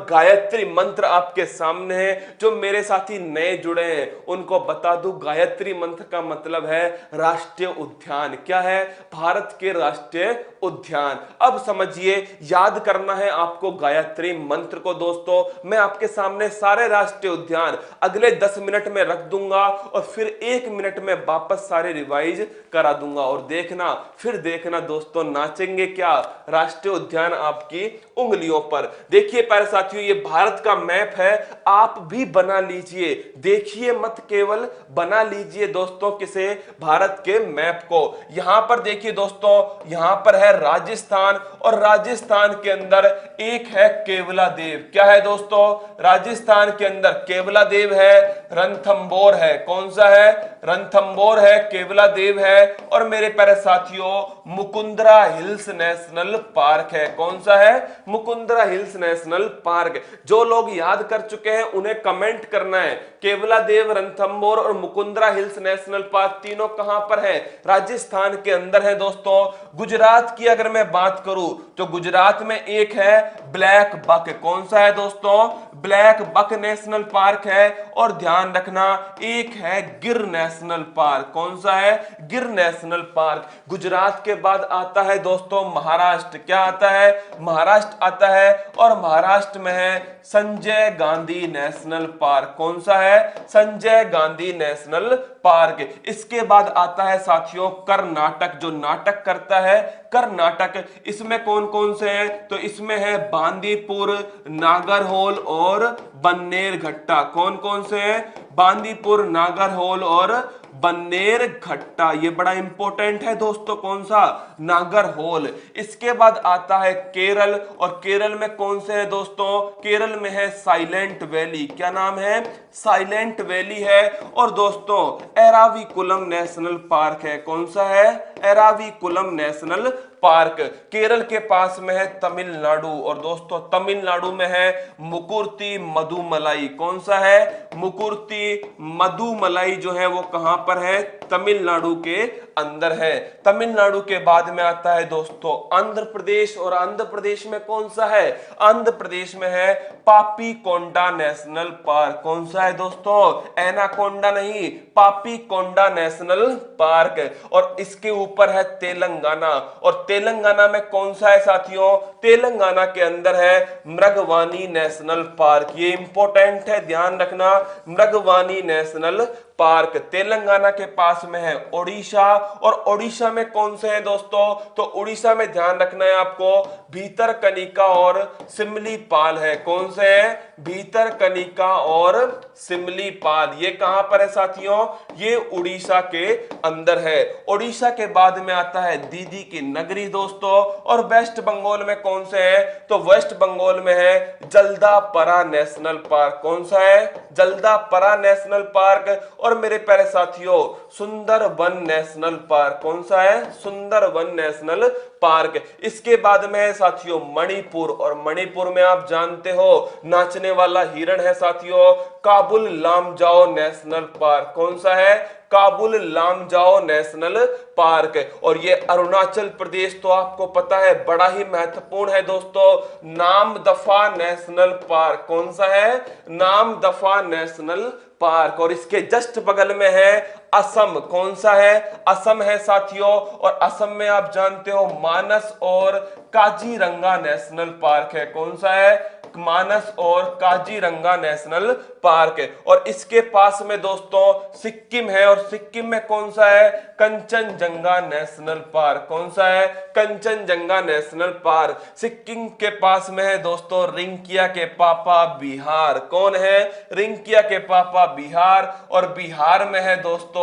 गायत्री मंत्र आपके सामने है। जो मेरे साथी नए जुड़े हैं उनको बता दूं, गायत्री मंत्र का मतलब है राष्ट्रीय उद्यान। क्या है? भारत के राष्ट्रीय उद्यान। अब समझिए, याद करना है आपको गायत्री मंत्र को। दोस्तों, मैं आपके सामने सारे राष्ट्रीय उद्यान अगले 10 मिनट में रख दूंगा और फिर 1 मिनट में वापस सारे रिवाइज करा दूंगा। और देखना, फिर देखना दोस्तों, नाचेंगे क्या राष्ट्रीय उद्यान आपकी उंगलियों पर। देखिए प्यारे साथियों, ये भारत का मैप है, आप भी बना लीजिए। देखिए मत, केवल बना लीजिए दोस्तों किसे, भारत के मैप को। यहां पर देखिए दोस्तों, यहां पर है राजस्थान और राजस्थान के अंदर एक है केवलादेव। क्या है दोस्तों? राजस्थान के अंदर केवलादेव है, रणथंभौर है। कौन सा है? रणथंभौर है, केवलादेव है। और मेरे प्यारे साथियों, मुकुंदरा हिल्स नेशनल पार्क है। कौन सा है? Mukundra hills national park. जो लोग याद कर चुके हैं उन्हें कमेंट करना है, केवलादेव, रणथंभौर और मुकुंदरा हिल्स नेशनल पार्क तीनों कहां पर है? राजस्थान के अंदर है दोस्तों। गुजरात की अगर मैं बात करूं तो गुजरात में एक है ब्लैक बक। कौन सा है दोस्तों? ब्लैक बक नेशनल पार्क है। और ध्यान रखना, एक है गिर नेशनल पार्क। कौन सा है? गिर नेशनल पार्क। गुजरात के बाद आता है दोस्तों महाराष्ट्र। क्या आता है? महाराष्ट्र आता है। और महाराष्ट्र में है संजय गांधी नेशनल पार्क। कौन सा है? Sanjay Gandhi national park. इसके बाद आता है साथियों कर्नाटक, जो नाटक करता है कर्नाटक। इसमें कौन कौन से हैं? तो इसमें है बांदीपुर, नागरहोल और बन्नेरघट्टा। कौन कौन से हैं? बांदीपुर, नागरहोल और बन्नेरघट्टा। ये बड़ा इंपॉर्टेंट है दोस्तों। कौन सा? नागरहोल। इसके बाद आता है केरल, और केरल में कौन से है दोस्तों? केरल में है साइलेंट वैली। क्या नाम है? साइलेंट वैली है। और दोस्तों एराविकुलम नेशनल पार्क है। कौन सा है? Eravikulam national park. केरल के पास में है तमिलनाडु, और दोस्तों तमिलनाडु में है मुकुर्ती मदुमलाई। कौन सा है? मुकुर्ती मदुमलाई जो है वो कहां पर है? तमिलनाडु के अंदर है। तमिलनाडु के बाद में आता है दोस्तों आंध्र प्रदेश, और आंध्र प्रदेश में कौन सा है? आंध्र प्रदेश में है पापीकोंडा नेशनल पार्क। कौन सा है दोस्तों? एनाकोंडा नहीं, पापीकोंडा नेशनल पार्क। और इसके ऊपर है तेलंगाना, और तेलंगाना में कौन सा है साथियों? तेलंगाना के अंदर है मृगवानी नेशनल पार्क। ये इंपॉर्टेंट है, ध्यान रखना, मृगवानी नेशनल पार्क। तेलंगाना के पास में है ओडिशा, और ओडिशा में कौन से हैं दोस्तों? तो ओडिशा में ध्यान रखना है आपको, भीतरकनिका और सिमलीपाल है। कौन से हैं? भीतरकनिका और सिमलीपाल। ये कहां पर है साथियों? ये उड़ीसा के अंदर है। ओडिशा के बाद में आता है दीदी की नगरी दोस्तों। और वेस्ट बंगाल में कौन से है? तो वेस्ट बंगाल में है जल्दापरा नेशनल पार्क। कौन सा है? जल्दापरा नेशनल पार्क। और मेरे प्यारे साथियों सुंदरवन नेशनल पार्क। कौन सा है? Sundarban national park. इसके बाद में है साथियों मणिपुर, और मणिपुर में आप जानते हो नाचने वाला हिरण है साथियों, काबुल लामजाओ नेशनल पार्क। कौन सा है? Kabul Lamjao national park. और ये अरुणाचल प्रदेश तो आपको पता है बड़ा ही महत्वपूर्ण है दोस्तों, नामदफा नेशनल पार्क। कौन सा है? Namdapha national park. और इसके जस्ट बगल में है असम। कौन सा है? असम है साथियों। और असम में आप जानते हो मानस और काजीरंगा नेशनल पार्क है। कौन सा है? मानस और काजीरंगा नेशनल पार्क। और इसके पास में दोस्तों सिक्किम है, और सिक्किम में कौन सा है? Kanchenjunga national park. कौन सा है? Kanchenjunga national park. सिक्किम के पास में है दोस्तों रिंकिया के पापा बिहार। कौन है? रिंकिया के पापा बिहार। और बिहार में है दोस्तों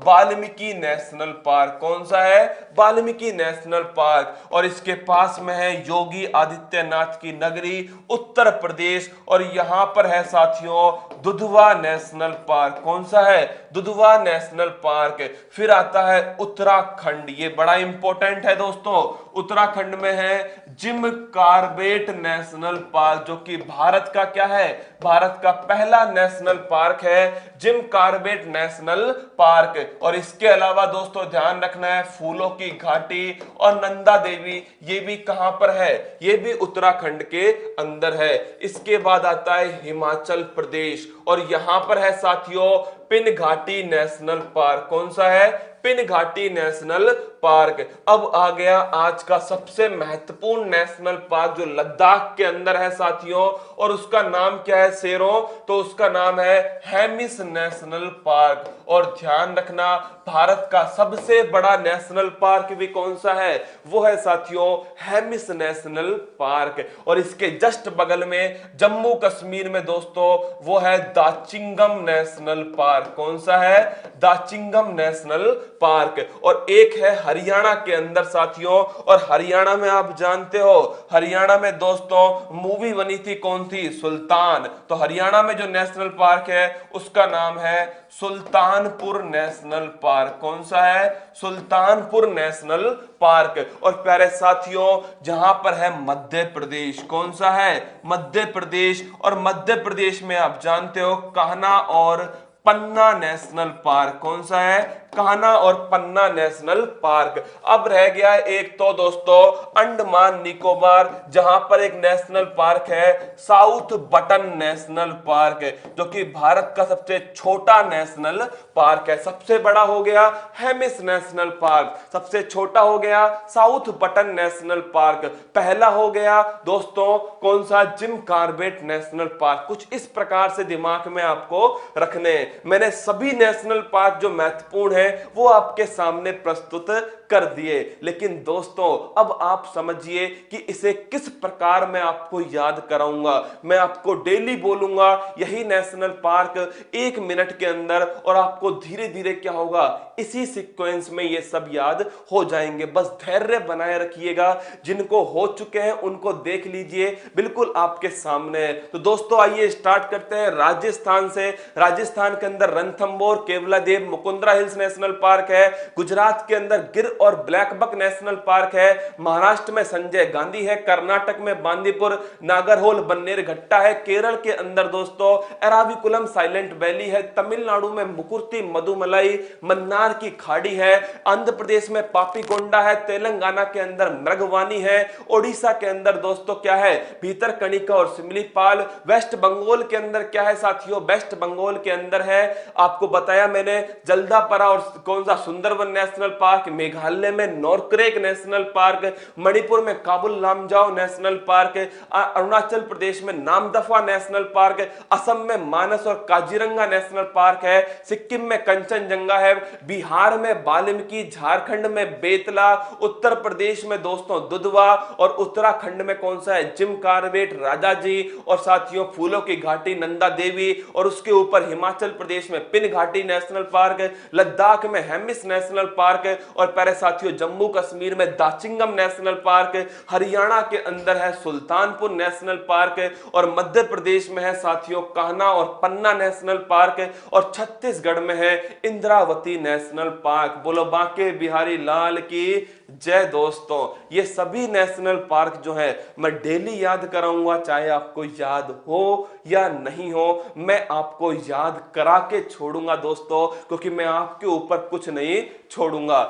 वाल्मीकि नेशनल पार्क। कौन सा है? Valmiki national park. और इसके पास में है योगी आदित्यनाथ की नगरी उत्तर प्रदेश, और यहां पर है साथियों दुधवा नेशनल पार्क। कौन सा है? Dudhwa national park. फिर आता है उत्तराखंड, ये बड़ा इंपॉर्टेंट है दोस्तों। उत्तराखंड में है जिम कॉर्बेट नेशनल पार्क, जो कि भारत का क्या है, भारत का पहला नेशनल पार्क है जिम कॉर्बेट नेशनल पार्क। और इसके अलावा दोस्तों ध्यान रखना है फूलों की घाटी और नंदा देवी, ये भी कहां पर है, ये भी उत्तराखंड के अंदर है। इसके बाद आता है हिमाचल प्रदेश और यहां पर है साथियों पिन घाटी नेशनल पार्क। कौन सा है, पिन घाटी नेशनल पार्क। अब आ गया आज का सबसे महत्वपूर्ण नेशनल पार्क जो लद्दाख के अंदर है साथियों, और उसका नाम क्या है शेरों, तो उसका नाम है हेमिस नेशनल पार्क। और ध्यान रखना भारत का सबसे बड़ा नेशनल पार्क भी कौन सा है, वो है साथियों हेमिस नेशनल पार्क। और इसके जस्ट बगल में जम्मू कश्मीर में दोस्तों वो है दाचिंगम नेशनल पार्क। कौन सा है, दाचिंगम नेशनल पार्क। और एक है हरियाणा के अंदर साथियों, और हरियाणा में आप जानते हो हरियाणा में दोस्तों मूवी बनी थी कौन थी, सुल्तान। तो हरियाणा में जो नेशनल पार्क है उसका नाम है सुल्तानपुर नेशनल पार्क। कौन सा है, सुल्तानपुर नेशनल पार्क। और प्यारे साथियों जहां पर है मध्य प्रदेश, कौन सा है, मध्य प्रदेश। और मध्य प्रदेश में आप जानते हो कान्हा और पन्ना नेशनल पार्क। कौन सा है, कान्हा और पन्ना नेशनल पार्क। अब रह गया एक तो दोस्तों अंडमान निकोबार, जहां पर एक नेशनल पार्क है साउथ बटन नेशनल पार्क, जो कि भारत का सबसे छोटा नेशनल पार्क है। सबसे बड़ा हो गया हेमिस नेशनल पार्क, सबसे छोटा हो गया साउथ बटन नेशनल पार्क, पहला हो गया दोस्तों कौन सा, जिम कॉर्बेट नेशनल पार्क। कुछ इस प्रकार से दिमाग में आपको रखने, मैंने सभी नेशनल पार्क जो महत्वपूर्ण है वो आपके सामने प्रस्तुत कर दिए। लेकिन दोस्तों अब आप समझिए कि इसे किस प्रकार मैं आपको याद कराऊंगा। मैं आपको डेली बोलूंगा यही नेशनल पार्क 1 मिनट के अंदर, और आपको धीरे धीरे क्या होगा, इसी सीक्वेंस में ये सब याद हो जाएंगे। बस धैर्य बनाए रखिएगा, जिनको हो चुके हैं उनको देख लीजिए, बिल्कुल आपके सामने है। तो दोस्तों आइए स्टार्ट करते हैं राजस्थान से। राजस्थान के अंदर Ranthambore, Keoladeo, Mukundra hills national park है। गुजरात के अंदर गिर और ब्लैकबक नेशनल पार्क है। महाराष्ट्र में संजय गांधी है। कर्नाटक में बांदीपुर, नागरहोल, बन्नेरघट्टा है। केरल के अंदर दोस्तों एराविकुलम साइलेंट वैली है। तमिलनाडु में मुकुर्ती मधुमलाई, मन्नार की खाड़ी है। आंध्र प्रदेश में पापीकोंडा है। तेलंगाना के अंदर मृगवानी है। ओडिशा के अंदर दोस्तों क्या है, भीतरकनिका और सिमलीपाल। वेस्ट बंगाल के अंदर क्या है साथियों, वेस्ट बंगाल के अंदर है, आपको बताया मैंने, जल्दापरा और कौन सा, सुंदरवन नेशनल पार्क। मेघालय में नोरक्रेक नेशनल पार्क। मणिपुर में काबुल लामजाओ नेशनल पार्क। अरुणाचल प्रदेश में नामदफा नेशनल पार्क। असम में मानस और काजीरंगा नेशनल पार्क है। सिक्किम में कंचनजंगा है। बिहार में वाल्मीकि, झारखंड में बेतला, उत्तर प्रदेश में दोस्तों दुधवा, और उत्तराखंड में कौन सा है, जिम कॉर्बेट, राजाजी, और साथियों फूलों की घाटी नंदा देवी, और उसके ऊपर हिमाचल प्रदेश में पिन घाटी नेशनल पार्क, लद्दाख में हेमिस नेशनल पार्क, और प्यारे साथियों जम्मू कश्मीर में दाचिंगम नेशनल पार्क, हरियाणा के अंदर है सुल्तानपुर नेशनल पार्क, और मध्य प्रदेश में है साथियों कान्हा और पन्ना नेशनल पार्क, और छत्तीसगढ़ में है इंद्रावती नेशनल पार्क। बोलो बांके बिहारी लाल की जय। दोस्तों ये सभी नेशनल पार्क जो है मैं डेली याद कराऊंगा, चाहे आपको याद हो या नहीं हो, मैं आपको याद करा के छोड़ूंगा दोस्तों, क्योंकि मैं आपके ऊपर कुछ नहीं छोड़ूंगा।